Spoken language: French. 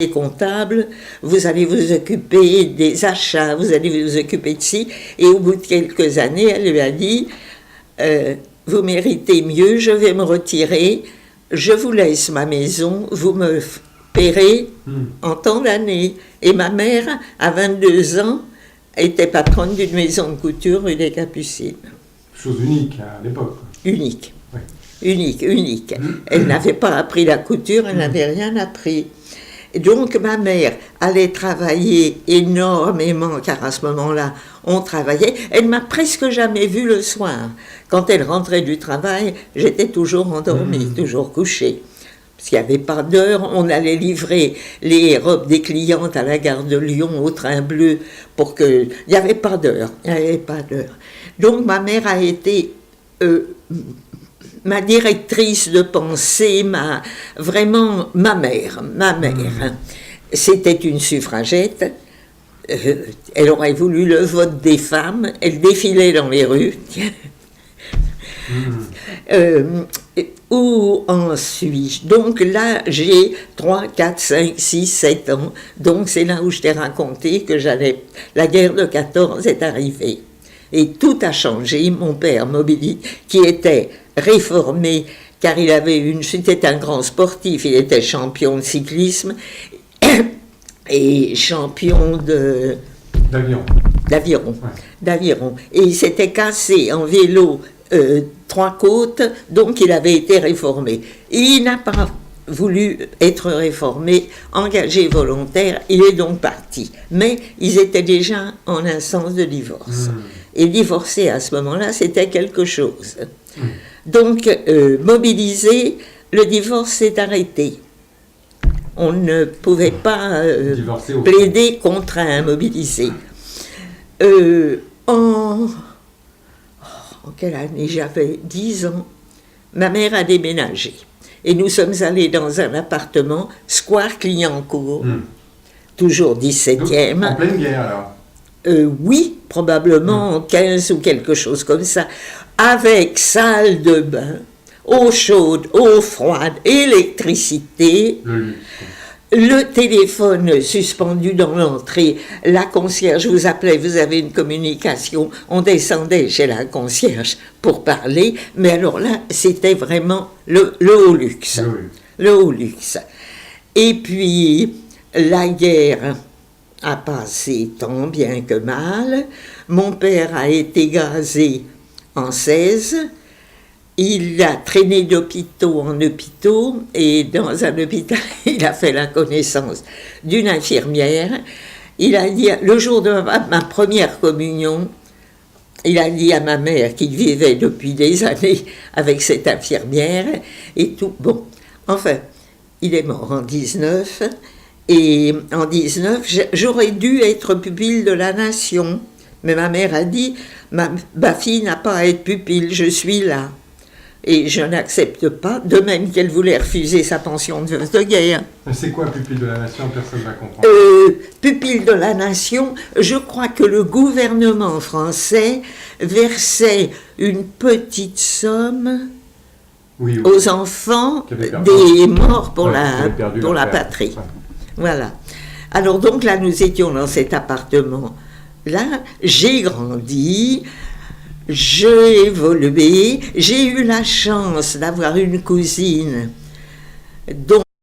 comptable, vous allez vous occuper des achats, vous allez vous occuper de ci. Et au bout de quelques années, elle lui a dit vous méritez mieux, je vais me retirer, je vous laisse ma maison, vous me paierez en tant d'années. Et ma mère, à 22 ans, était patronne d'une maison de couture rue des Capucines. Chose unique à l'époque. Unique. Oui. Unique. Elle n'avait pas appris la couture, elle n'avait rien appris. Et donc ma mère allait travailler énormément, car à ce moment-là, on travaillait. Elle m'a presque jamais vue le soir. Quand elle rentrait du travail, j'étais toujours endormie, toujours couchée. Parce qu'il n'y avait pas d'heure, on allait livrer les robes des clientes à la gare de Lyon au train bleu, pour que... Il n'y avait pas d'heure, Donc ma mère a été ma directrice de pensée, vraiment ma mère. C'était une suffragette, elle aurait voulu le vote des femmes, elle défilait dans les rues. Où en suis-je? Donc là, j'ai 3, 4, 5, 6, 7 ans. Donc c'est là où je t'ai raconté que la guerre de 14 est arrivée. Et tout a changé. Mon père, qui était réformé, car c'était un grand sportif, il était champion de cyclisme et champion d'aviron. Et il s'était cassé en vélo 3 côtes, donc il avait été réformé. Il n'a pas voulu être réformé, engagé volontaire, il est donc parti. Mais ils étaient déjà en instance de divorce. Et divorcer à ce moment-là, c'était quelque chose. Donc, mobilisé, le divorce s'est arrêté. On ne pouvait pas plaider contre un mobilisé. En quelle année? J'avais 10 ans. Ma mère a déménagé. Et nous sommes allés dans un appartement, Square Clignancourt, toujours 17e. En pleine guerre, alors? Oui, probablement en 15 ou quelque chose comme ça. Avec salle de bain, eau chaude, eau froide, électricité. Le téléphone suspendu dans l'entrée, la concierge vous appelait, vous avez une communication, on descendait chez la concierge pour parler, mais alors là, c'était vraiment le haut luxe. Le haut luxe. Et puis, la guerre a passé tant bien que mal. Mon père a été gazé en 16. Il a traîné d'hôpitaux en hôpitaux et dans un hôpital, il a fait la connaissance d'une infirmière. Il a dit, le jour de ma première communion, il a dit à ma mère qu'il vivait depuis des années avec cette infirmière et tout. Bon, enfin, il est mort en 19 et en 19, j'aurais dû être pupille de la nation. Mais ma mère a dit, ma fille n'a pas à être pupille, je suis là. Et je n'accepte pas, de même qu'elle voulait refuser sa pension de veuve de guerre. C'est quoi pupille de la nation? Personne ne va comprendre. Pupille de la nation, je crois que le gouvernement français versait une petite somme aux enfants des morts pour la patrie. Ouais. Voilà. Alors donc là, nous étions dans cet appartement. Là, j'ai grandi. J'ai évolué, j'ai eu la chance d'avoir une cousine dont